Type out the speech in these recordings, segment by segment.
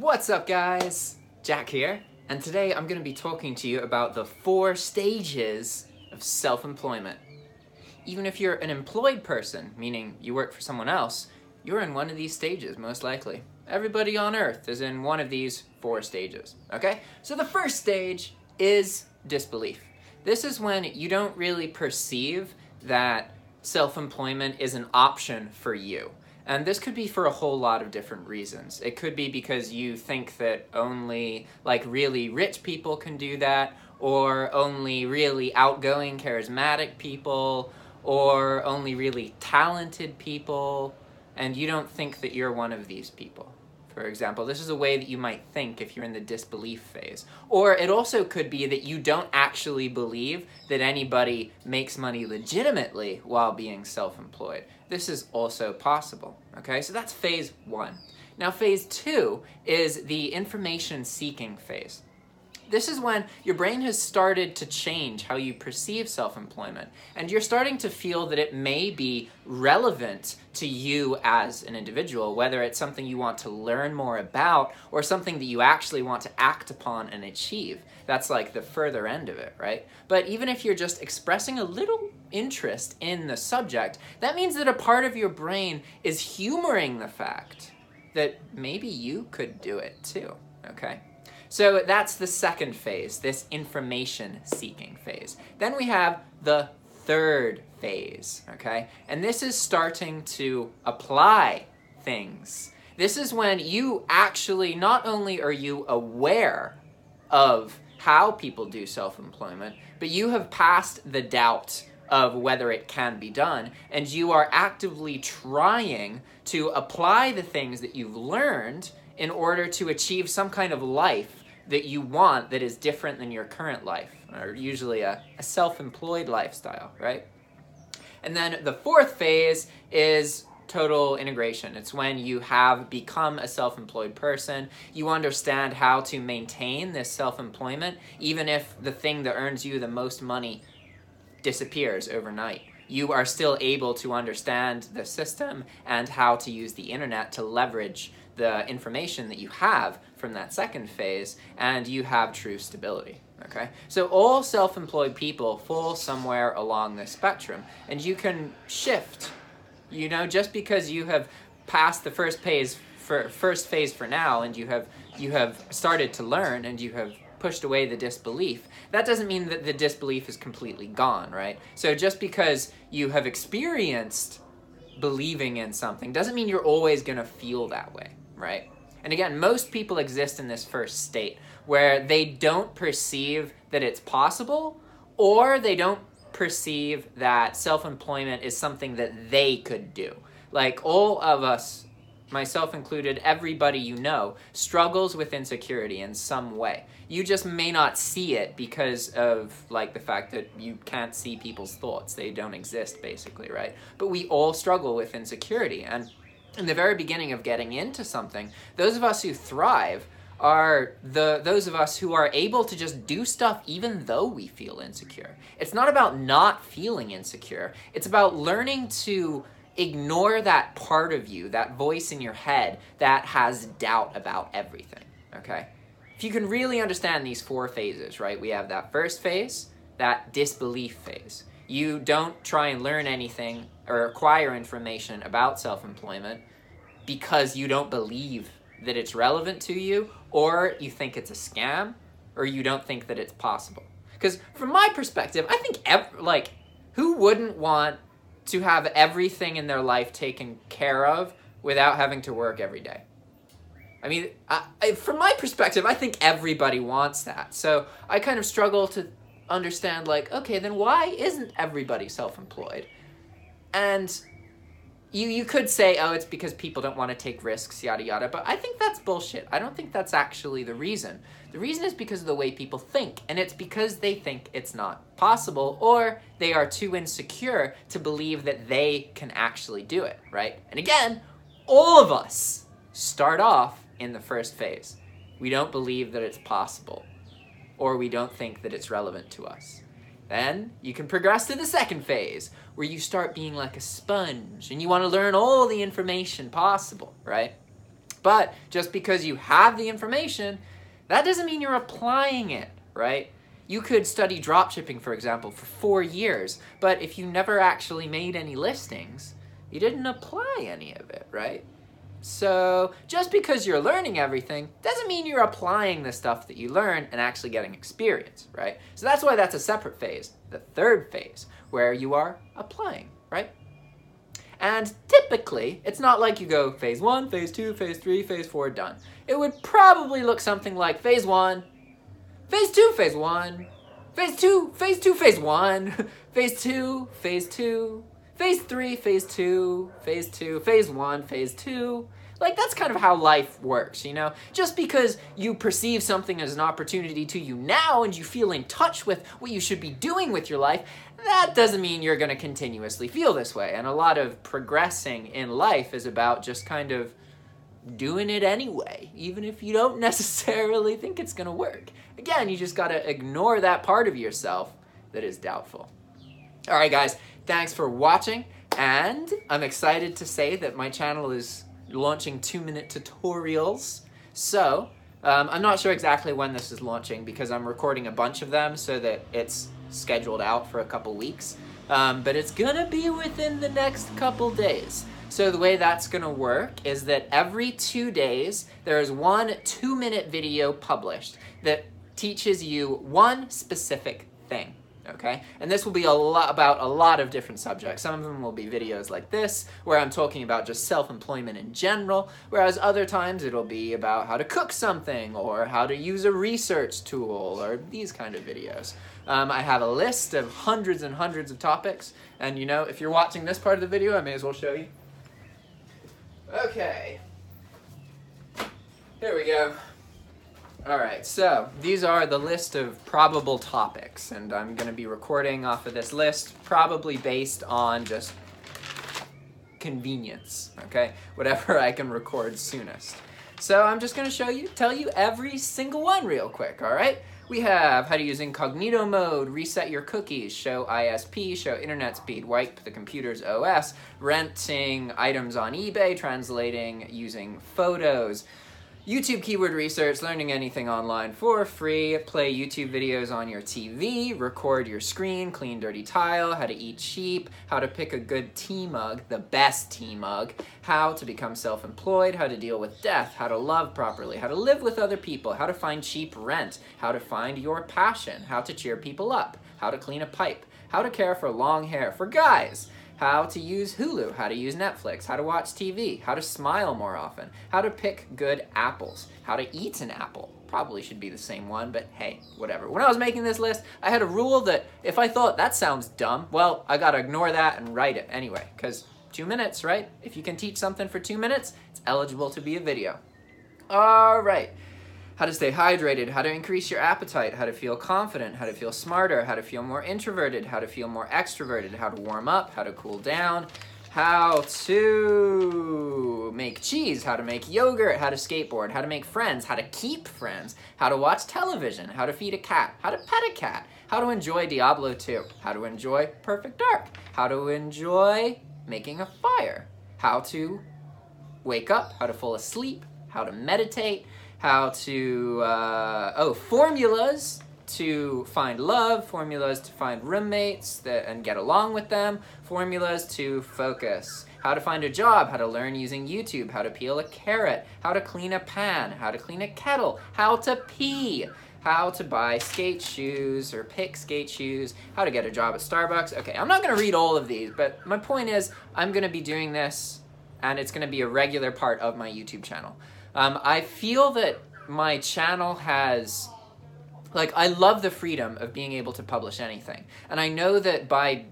What's up, guys? Jack here, and today I'm going to be talking to you about the 4 stages of self-employment. Even if you're an employed person, meaning you work for someone else, you're in one of these stages, most likely. Everybody on Earth is in one of these 4 stages, okay? So the first stage is disbelief. This is when you don't really perceive that self-employment is an option for you. And this could be for a whole lot of different reasons. It could be because you think that only really rich people can do that, or only really outgoing, charismatic people, or only really talented people, and you don't think that you're one of these people. For example, this is a way that you might think if you're in the disbelief phase. Or it also could be that you don't actually believe that anybody makes money legitimately while being self-employed. This is also possible, okay? So that's phase 1. Now phase 2 is the information-seeking phase. This is when your brain has started to change how you perceive self-employment, and you're starting to feel that it may be relevant to you as an individual, whether it's something you want to learn more about or something that you actually want to act upon and achieve. That's like the further end of it, right? But even if you're just expressing a little interest in the subject, that means that a part of your brain is humoring the fact that maybe you could do it too, okay? So that's the second phase, this information-seeking phase. Then we have the third phase, okay? And this is starting to apply things. This is when you actually, not only are you aware of how people do self-employment, but you have passed the doubt of whether it can be done, and you are actively trying to apply the things that you've learned in order to achieve some kind of life that you want that is different than your current life, or usually a self-employed lifestyle, right? And then the fourth phase is total integration. It's when you have become a self-employed person, you understand how to maintain this self-employment, even if the thing that earns you the most money disappears overnight. You are still able to understand the system and how to use the internet to leverage the information that you have from that second phase, and you have true stability, okay? So all self-employed people fall somewhere along this spectrum, and you can shift, you know, just because you have passed the first phase for now, and you have started to learn, and you have pushed away the disbelief, that doesn't mean that the disbelief is completely gone, right? So just because you have experienced believing in something doesn't mean you're always going to feel that way, right? And again, most people exist in this first state where they don't perceive that it's possible, or they don't perceive that self-employment is something that they could do. Like all of us, myself included, everybody you know, struggles with insecurity in some way. You just may not see it because of the fact that you can't see people's thoughts. They don't exist, basically, right? But we all struggle with insecurity, and in the very beginning of getting into something, those of us who thrive are those of us who are able to just do stuff even though we feel insecure. It's not about not feeling insecure. It's about learning to ignore that part of you, that voice in your head that has doubt about everything, okay? If you can really understand these 4 phases, right? We have that first phase, that disbelief phase. You don't try and learn anything or acquire information about self-employment because you don't believe that it's relevant to you, or you think it's a scam, or you don't think that it's possible. Because from my perspective, I think, who wouldn't want to have everything in their life taken care of without having to work every day? I mean, from my perspective, I think everybody wants that. So I kind of struggle to understand, okay, then why isn't everybody self-employed? And you could say, oh, it's because people don't want to take risks, yada yada, but I think that's bullshit. I don't think that's actually the reason. The reason is because of the way people think, and it's because they think it's not possible, or they are too insecure to believe that they can actually do it, right? And again, all of us start off in the first phase. We don't believe that it's possible, or we don't think that it's relevant to us. Then you can progress to the second phase, where you start being like a sponge, and you want to learn all the information possible, right? But just because you have the information, that doesn't mean you're applying it, right? You could study dropshipping, for example, for 4 years, but if you never actually made any listings, you didn't apply any of it, right? So just because you're learning everything doesn't mean you're applying the stuff that you learn and actually getting experience, right? So that's why that's a separate phase, the third phase, where you are applying, right? And typically, it's not like you go phase 1, phase 2, phase 3, phase 4, done. It would probably look something like phase 1, phase 2, phase 1, phase 2, phase 2, phase 1, phase 2, phase 2, phase 3, phase 2, phase 2, phase 1, phase 2. Like, that's kind of how life works, you know? Just because you perceive something as an opportunity to you now and you feel in touch with what you should be doing with your life, that doesn't mean you're going to continuously feel this way. And a lot of progressing in life is about just kind of doing it anyway, even if you don't necessarily think it's going to work. Again, you just got to ignore that part of yourself that is doubtful. All right, guys, thanks for watching. And I'm excited to say that my channel is launching 2-minute tutorials. So I'm not sure exactly when this is launching because I'm recording a bunch of them so that it's scheduled out for a couple weeks. But it's gonna be within the next couple days. So the way that's gonna work is that every 2 days, there is one 2-minute video published that teaches you one specific thing. Okay, and this will be about a lot of different subjects. Some of them will be videos like this, where I'm talking about just self-employment in general, whereas other times it'll be about how to cook something, or how to use a research tool, or these kind of videos. I have a list of hundreds and hundreds of topics, and you know, if you're watching this part of the video, I may as well show you. Okay, here we go. Alright, so these are the list of probable topics, and I'm going to be recording off of this list, probably based on just convenience, okay? Whatever I can record soonest. So I'm just going to tell you every single one real quick, alright? We have how to use incognito mode, reset your cookies, show ISP, show internet speed, wipe the computer's OS, renting items on eBay, translating using photos, YouTube keyword research, learning anything online for free, play YouTube videos on your TV, record your screen, clean dirty tile, how to eat sheep, how to pick a good tea mug, the best tea mug, how to become self-employed, how to deal with death, how to love properly, how to live with other people, how to find cheap rent, how to find your passion, how to cheer people up, how to clean a pipe, how to care for long hair for guys, how to use Hulu, how to use Netflix, how to watch TV, how to smile more often, how to pick good apples, how to eat an apple. Probably should be the same one, but hey, whatever. When I was making this list, I had a rule that if I thought that sounds dumb, well, I gotta ignore that and write it anyway, because 2 minutes, right? If you can teach something for 2 minutes, it's eligible to be a video. All right. How to stay hydrated, how to increase your appetite, how to feel confident, how to feel smarter, how to feel more introverted, how to feel more extroverted, how to warm up, how to cool down, how to make cheese, how to make yogurt, how to skateboard, how to make friends, how to keep friends, how to watch television, how to feed a cat, how to pet a cat, how to enjoy Diablo 2, how to enjoy Perfect Dark, how to enjoy making a fire, how to wake up, how to fall asleep, how to meditate, how to, formulas to find love, formulas to find roommates and get along with them, formulas to focus, how to find a job, how to learn using YouTube, how to peel a carrot, how to clean a pan, how to clean a kettle, how to pee, how to buy skate shoes or pick skate shoes, how to get a job at Starbucks. Okay, I'm not gonna read all of these, but my point is I'm gonna be doing this and it's gonna be a regular part of my YouTube channel. I feel that my channel has, I love the freedom of being able to publish anything. And I know that by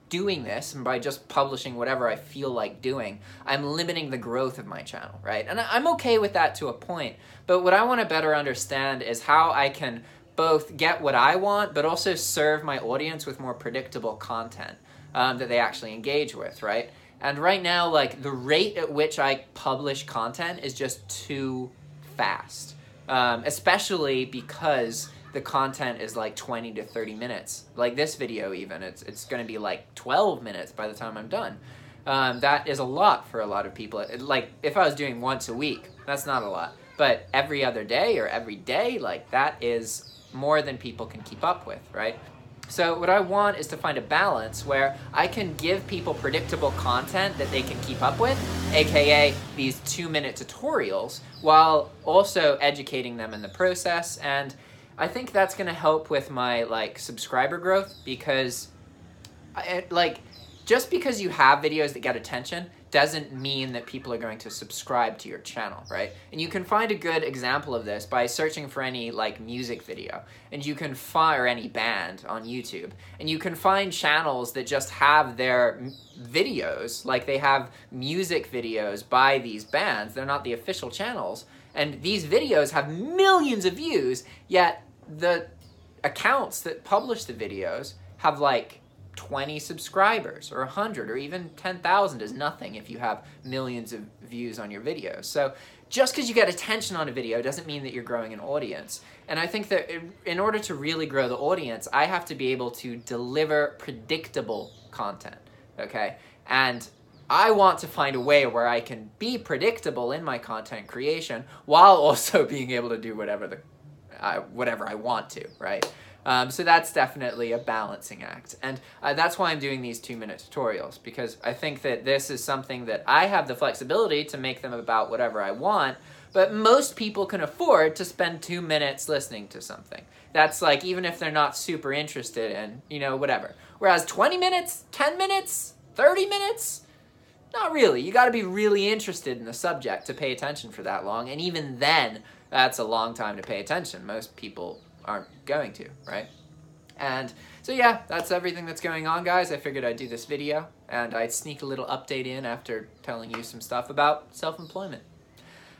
doing this and by just publishing whatever I feel like doing, I'm limiting the growth of my channel, right? And I'm okay with that to a point. But what I want to better understand is how I can both get what I want, but also serve my audience with more predictable content that they actually engage with, right? And right now, the rate at which I publish content is just too fast, especially because the content is 20 to 30 minutes. Like this video even, it's going to be 12 minutes by the time I'm done. That is a lot for a lot of people. Like, if I was doing once a week, that's not a lot. But every other day or every day, like, that is more than people can keep up with, right? So what I want is to find a balance where I can give people predictable content that they can keep up with, aka these 2-minute tutorials, while also educating them in the process. And I think that's going to help with my like subscriber growth, because just because you have videos that get attention doesn't mean that people are going to subscribe to your channel, right? And you can find a good example of this by searching for any like music video, and you can find, or any band on YouTube, and you can find channels that just have their videos, like they have music videos by these bands. They're not the official channels, and these videos have millions of views, yet the accounts that publish the videos have like 20 subscribers or 100 or even 10,000 is nothing if you have millions of views on your videos. So just because you get attention on a video doesn't mean that you're growing an audience. And I think that in order to really grow the audience, I have to be able to deliver predictable content, okay? And I want to find a way where I can be predictable in my content creation while also being able to do whatever I want to, right? So that's definitely a balancing act. And that's why I'm doing these 2-minute tutorials, because I think that this is something that I have the flexibility to make them about whatever I want, but most people can afford to spend 2 minutes listening to something. That's like, even if they're not super interested in, you know, whatever. Whereas 20 minutes, 10 minutes, 30 minutes, not really. You got to be really interested in the subject to pay attention for that long. And even then, that's a long time to pay attention. Most people aren't going to, right? And so yeah, that's everything that's going on, guys. I figured I'd do this video, and I'd sneak a little update in after telling you some stuff about self-employment.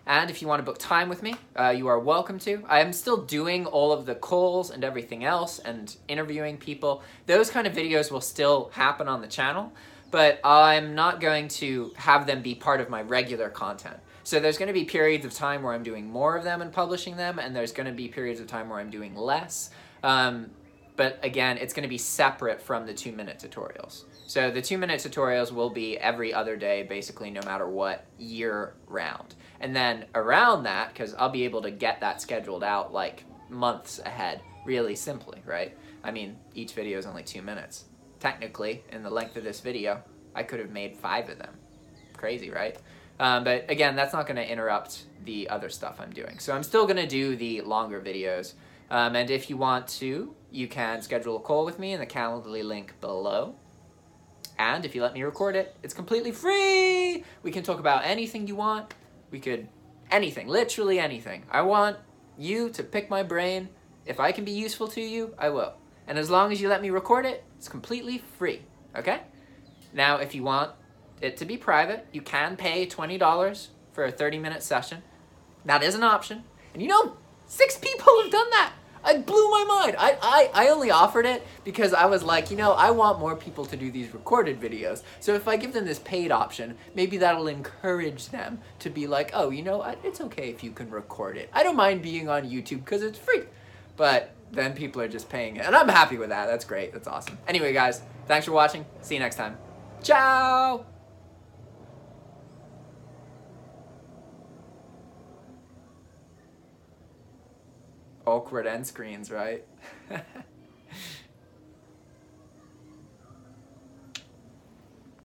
And if you want to book time with me, you are welcome to. I am still doing all of the calls and everything else and interviewing people. Those kind of videos will still happen on the channel, but I'm not going to have them be part of my regular content. So there's going to be periods of time where I'm doing more of them and publishing them, and there's going to be periods of time where I'm doing less. But again, it's going to be separate from the 2-minute tutorials. So the 2-minute tutorials will be every other day, basically, no matter what, year round. And then around that, because I'll be able to get that scheduled out like months ahead, really simply, right? I mean, each video is only 2 minutes. Technically, in the length of this video, I could have made 5 of them. Crazy, right? But again, that's not going to interrupt the other stuff I'm doing. So I'm still going to do the longer videos. And if you want to, you can schedule a call with me in the Calendly link below. And if you let me record it, it's completely free. We can talk about anything you want. Anything, literally anything. I want you to pick my brain. If I can be useful to you, I will. And as long as you let me record it, it's completely free, okay? Now, if you want it to be private, you can pay $20 for a 30-minute session. That is an option. And you know, 6 people have done that. It blew my mind. I only offered it because I was like, you know, I want more people to do these recorded videos. So if I give them this paid option, maybe that'll encourage them to be like, oh, you know, it's okay if you can record it. I don't mind being on YouTube because it's free. But then people are just paying it. And I'm happy with that. That's great. That's awesome. Anyway, guys, thanks for watching. See you next time. Ciao! Awkward end screens, right?